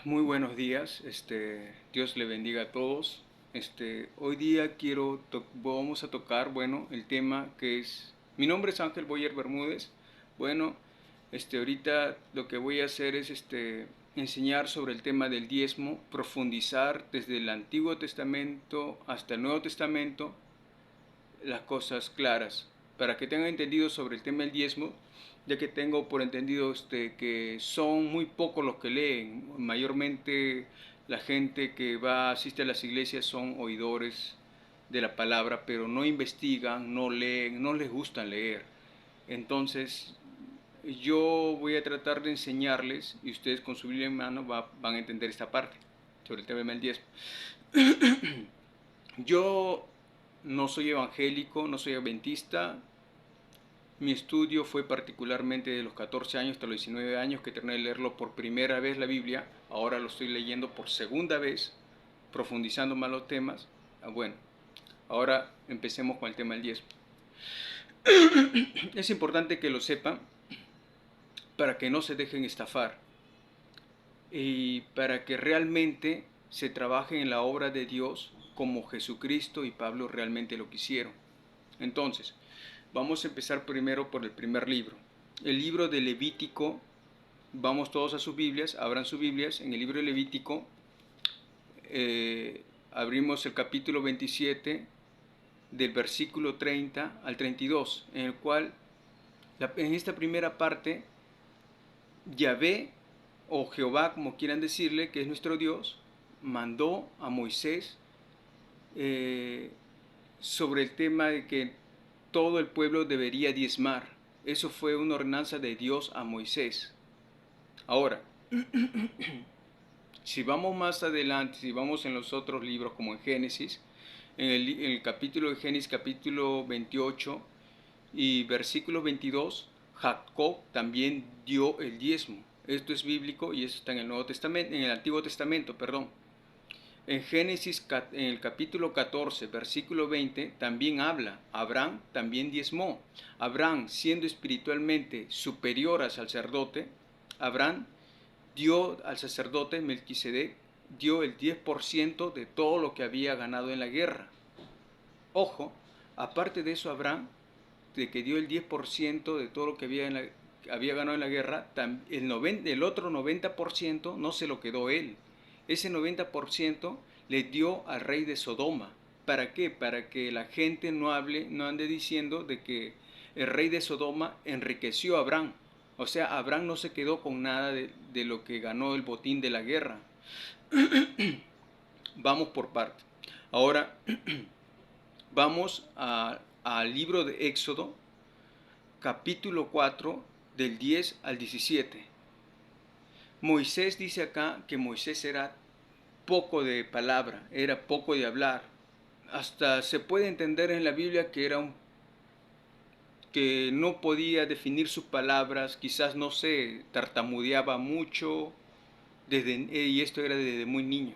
Muy buenos días, Dios le bendiga a todos. Hoy día vamos a tocar, el tema que es, mi nombre es Ángel Boyer Bermúdez. Bueno, ahorita lo que voy a hacer es, enseñar sobre el tema del diezmo, profundizar desde el Antiguo Testamento hasta el Nuevo Testamento las cosas claras, para que tengan entendido sobre el tema del diezmo, ya que tengo por entendido que son muy pocos los que leen, mayormente la gente que asiste a las iglesias son oidores de la palabra, pero no investigan, no leen, no les gusta leer. Entonces, yo voy a tratar de enseñarles, y ustedes con su Biblia en mano van a entender esta parte sobre el tema del diezmo. Yo no soy evangélico, no soy adventista. Mi estudio fue particularmente de los 14 años hasta los 19 años que terminé de leerlo por primera vez la Biblia. Ahora lo estoy leyendo por segunda vez, profundizando más los temas. Bueno, ahora empecemos con el tema del diezmo. Es importante que lo sepan para que no se dejen estafar y para que realmente se trabaje en la obra de Dios como Jesucristo y Pablo realmente lo quisieron. Entonces, vamos a empezar primero por el primer libro. El libro de Levítico, vamos todos a sus Biblias, abran sus Biblias, en el libro de Levítico, abrimos el capítulo 27, del versículo 30 al 32, en el cual, en esta primera parte, Yahvé, o Jehová, como quieran decirle, que es nuestro Dios, mandó a Moisés eh, sobre el tema de que todo el pueblo debería diezmar. Eso fue una ordenanza de Dios a Moisés. Ahora, si vamos más adelante, si vamos en los otros libros como en Génesis, en el capítulo de Génesis, capítulo 28 y versículo 22, Jacob también dio el diezmo. Esto es bíblico y eso está en el Nuevo Testamento, en el Antiguo Testamento, perdón. En Génesis, en el capítulo 14, versículo 20, también habla, Abraham también diezmó. Abraham, siendo espiritualmente superior al sacerdote, Abraham dio al sacerdote Melquisedec, dio el 10% de todo lo que había ganado en la guerra. Ojo, aparte de eso, Abraham, de que dio el 10% de todo lo que había ganado en la guerra, el otro 90% no se lo quedó él. Ese 90% le dio al rey de Sodoma. ¿Para qué? Para que la gente no ande diciendo de que el rey de Sodoma enriqueció a Abraham. O sea, Abraham no se quedó con nada de lo que ganó el botín de la guerra. Vamos por partes. Ahora vamos al libro de Éxodo, capítulo 4, del 10 al 17. Moisés dice acá que Moisés era poco de palabra, era poco de hablar. Hasta se puede entender en la Biblia que que no podía definir sus palabras, quizás no sé, tartamudeaba mucho, y esto era desde muy niño.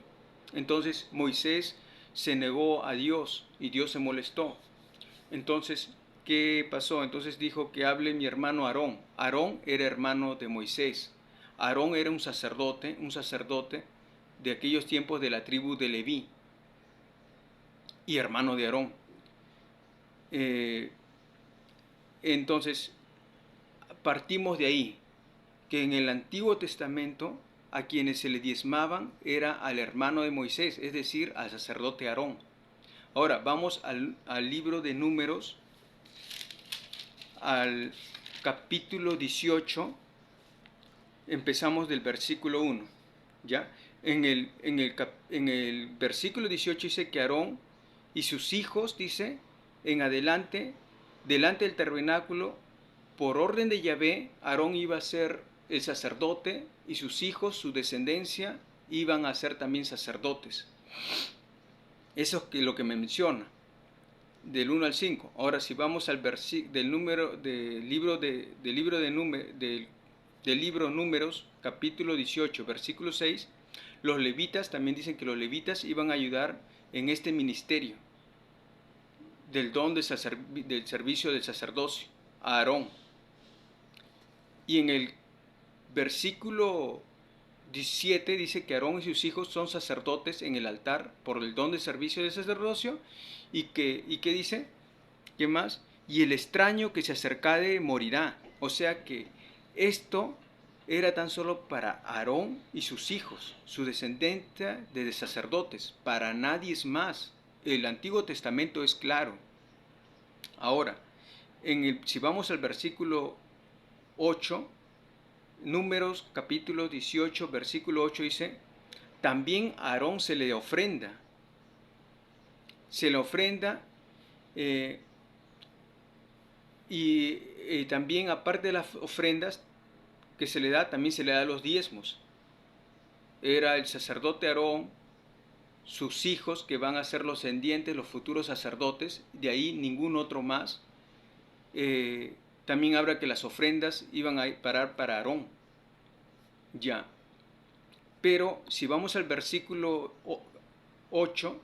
Entonces Moisés se negó a Dios y Dios se molestó. Entonces, ¿qué pasó? Entonces dijo que hable mi hermano Aarón. Aarón era hermano de Moisés. Aarón era un sacerdote de aquellos tiempos de la tribu de Leví y hermano de Aarón. Entonces, partimos de ahí, que en el Antiguo Testamento a quienes se le diezmaban era al hermano de Moisés, es decir, al sacerdote Aarón. Ahora, vamos al libro de Números, al capítulo 18, empezamos del versículo 1, ¿ya? En el versículo 18 dice que Aarón y sus hijos, dice, en adelante, delante del tabernáculo, por orden de Yahvé, Aarón iba a ser el sacerdote y sus hijos, su descendencia, iban a ser también sacerdotes. Eso es lo que me menciona, del 1 al 5. Ahora, si vamos al del libro Números, capítulo 18, versículo 6, los levitas también dicen que los levitas iban a ayudar en este ministerio del don del servicio del sacerdocio a Aarón. Y en el versículo 17 dice que Aarón y sus hijos son sacerdotes en el altar por el don de servicio de sacerdocio. ¿Y qué dice? ¿Qué más? Y el extraño que se acercare morirá. O sea que esto era tan solo para Aarón y sus hijos, su descendencia de sacerdotes, para nadie más. El Antiguo Testamento es claro. Ahora, si vamos al versículo 8, Números capítulo 18, versículo 8 dice, también a Aarón se le ofrenda eh, y también aparte de las ofrendas que se le da, también se le da los diezmos. Era el sacerdote Aarón, sus hijos que van a ser los descendientes, los futuros sacerdotes, de ahí ningún otro más. También habla que las ofrendas iban a parar para Aarón. Ya. Pero si vamos al versículo 8,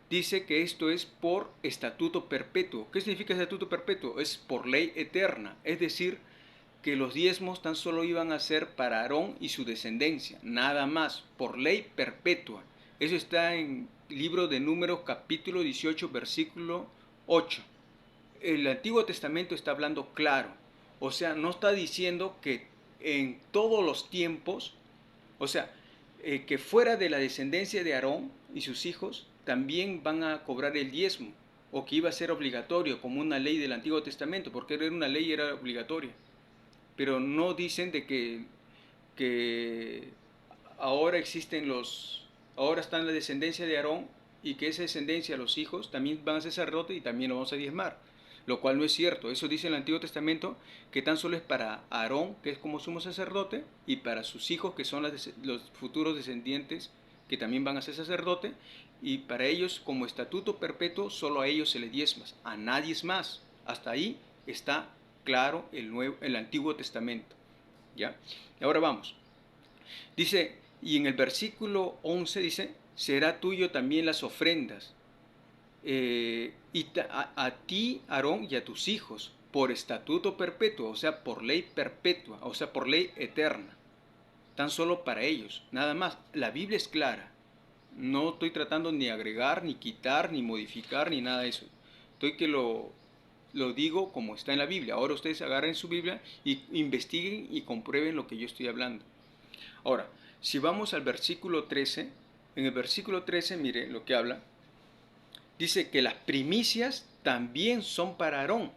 dice que esto es por estatuto perpetuo. ¿Qué significa estatuto perpetuo? Es por ley eterna. Es decir, que los diezmos tan solo iban a ser para Aarón y su descendencia, nada más, por ley perpetua. Eso está en libro de Números capítulo 18, versículo 8. El Antiguo Testamento está hablando claro, o sea, no está diciendo que en todos los tiempos, o sea, que fuera de la descendencia de Aarón y sus hijos también van a cobrar el diezmo, o que iba a ser obligatorio como una ley del Antiguo Testamento, porque era una ley, era obligatoria. Pero no dicen de que ahora ahora está en la descendencia de Aarón y que esa descendencia, los hijos, también van a ser sacerdotes y también lo vamos a diezmar, lo cual no es cierto. Eso dice el Antiguo Testamento, que tan solo es para Aarón, que es como sumo sacerdote, y para sus hijos, que son los futuros descendientes, que también van a ser sacerdote, y para ellos, como estatuto perpetuo, solo a ellos se les diezma, a nadie más. Hasta ahí está claro el Antiguo Testamento. ¿Ya? Ahora vamos. Dice, y en el versículo 11 dice, será tuyo también las ofrendas, a ti, Aarón, y a tus hijos, por estatuto perpetuo, o sea, por ley perpetua, o sea, por ley eterna. Tan solo para ellos, nada más. La Biblia es clara. No estoy tratando ni agregar, ni quitar, ni modificar, ni nada de eso. Estoy que lo digo como está en la Biblia. Ahora ustedes agarren su Biblia y investiguen y comprueben lo que yo estoy hablando. Ahora, si vamos al versículo 13, en el versículo 13, mire lo que habla. Dice que las primicias también son para Aarón.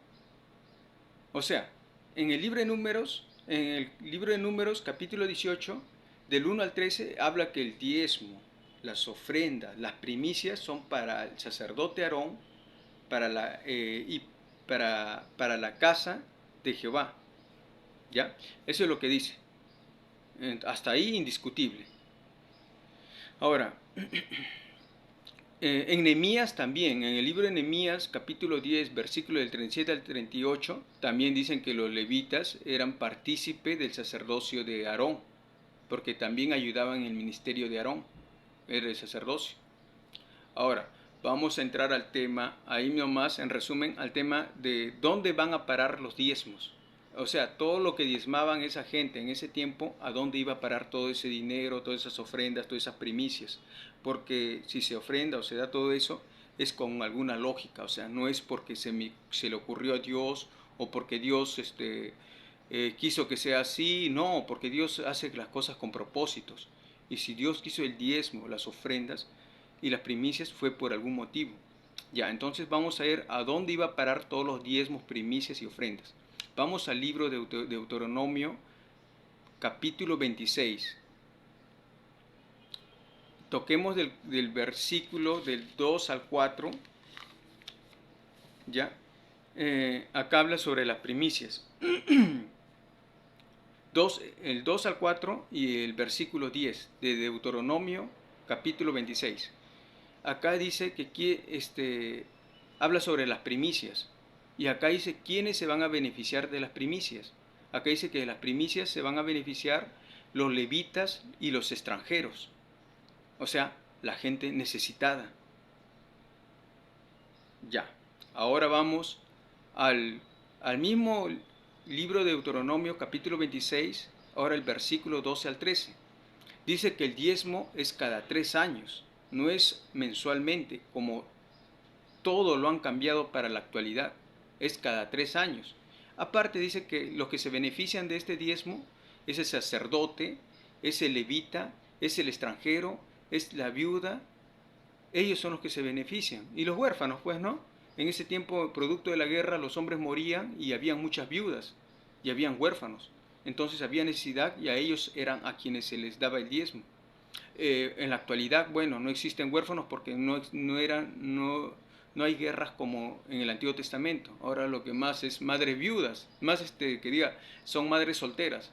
O sea, en el libro de Números, capítulo 18, del 1 al 13, habla que el diezmo, las ofrendas, las primicias son para el sacerdote Aarón, y para la casa de Jehová. ¿Ya? Eso es lo que dice. Hasta ahí indiscutible. Ahora, en Nehemías también, en el libro de Nehemías, capítulo 10, versículo del 37 al 38, también dicen que los levitas eran partícipe del sacerdocio de Aarón, porque también ayudaban en el ministerio de Aarón, era el sacerdocio. Ahora, vamos a entrar al tema, ahí nomás, en resumen, al tema de dónde van a parar los diezmos. O sea, todo lo que diezmaban esa gente en ese tiempo, ¿a dónde iba a parar todo ese dinero, todas esas ofrendas, todas esas primicias? Porque si se ofrenda o se da todo eso, es con alguna lógica, o sea, no es porque se le ocurrió a Dios o porque Dios quiso que sea así, no, porque Dios hace las cosas con propósitos. Y si Dios quiso el diezmo, las ofrendas y las primicias, fue por algún motivo. Ya, entonces vamos a ver a dónde iba a parar todos los diezmos, primicias y ofrendas. Vamos al libro de Deuteronomio, capítulo 26. Toquemos del versículo del 2 al 4. ¿Ya? Acá habla sobre las primicias. El 2 al 4 y el versículo 10 de Deuteronomio, capítulo 26. Acá dice que habla sobre las primicias. Y acá dice quiénes se van a beneficiar de las primicias. Acá dice que de las primicias se van a beneficiar los levitas y los extranjeros. O sea, la gente necesitada. Ya. Ahora vamos al mismo libro de Deuteronomio, capítulo 26, ahora el versículo 12 al 13. Dice que el diezmo es cada 3 años, no es mensualmente, como todo lo han cambiado para la actualidad, es cada 3 años. Aparte dice que los que se benefician de este diezmo es el sacerdote, es el levita, es el extranjero, es la viuda, ellos son los que se benefician. Y los huérfanos, pues, ¿no? En ese tiempo, producto de la guerra, los hombres morían y habían muchas viudas y habían huérfanos. Entonces había necesidad y a ellos eran a quienes se les daba el diezmo. En la actualidad, bueno, no existen huérfanos porque no hay guerras como en el Antiguo Testamento. Ahora lo que más es madres viudas, más que diga, son madres solteras.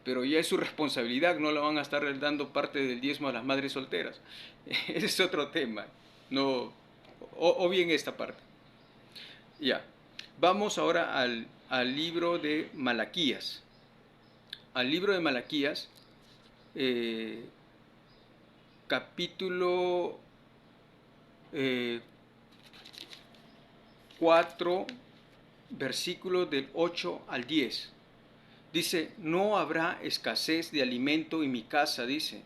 Pero ya es su responsabilidad, no le van a estar dando parte del diezmo a las madres solteras. Ese es otro tema. No, o bien esta parte. Ya. Vamos ahora al libro de Malaquías. Al libro de Malaquías, eh, capítulo 4, versículos del 8 al 10. Dice, no habrá escasez de alimento en mi casa, dice.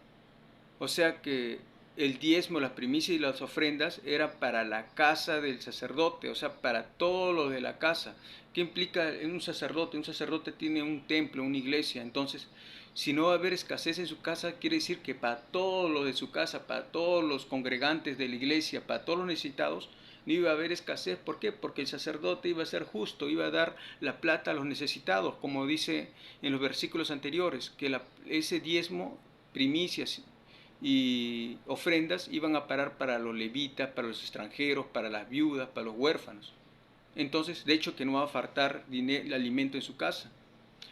O sea que el diezmo, las primicias y las ofrendas era para la casa del sacerdote, o sea, para todo lo de la casa. ¿Qué implica en un sacerdote? Un sacerdote tiene un templo, una iglesia. Entonces, si no va a haber escasez en su casa, quiere decir que para todo lo de su casa, para todos los congregantes de la iglesia, para todos los necesitados, no iba a haber escasez. ¿Por qué? Porque el sacerdote iba a ser justo, iba a dar la plata a los necesitados, como dice en los versículos anteriores, que ese diezmo, primicias y ofrendas iban a parar para los levitas, para los extranjeros, para las viudas, para los huérfanos. Entonces, de hecho, que no va a faltar el alimento en su casa.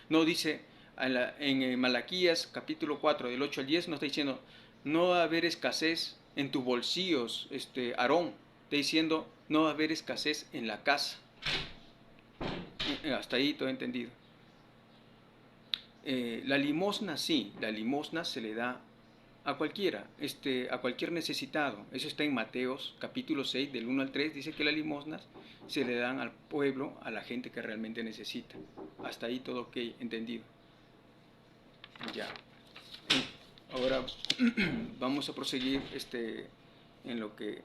No dice en Malaquías capítulo 4, del 8 al 10, no está diciendo, no va a haber escasez en tus bolsillos, Aarón. Está diciendo, no va a haber escasez en la casa. Hasta ahí todo entendido. La limosna sí, la limosna se le da a cualquiera, a cualquier necesitado. Eso está en Mateos capítulo 6, del 1 al 3, dice que las limosnas se le dan al pueblo, a la gente que realmente necesita. Hasta ahí todo ok, entendido. Ya. Ahora vamos a proseguir en lo que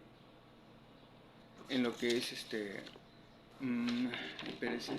es espérese.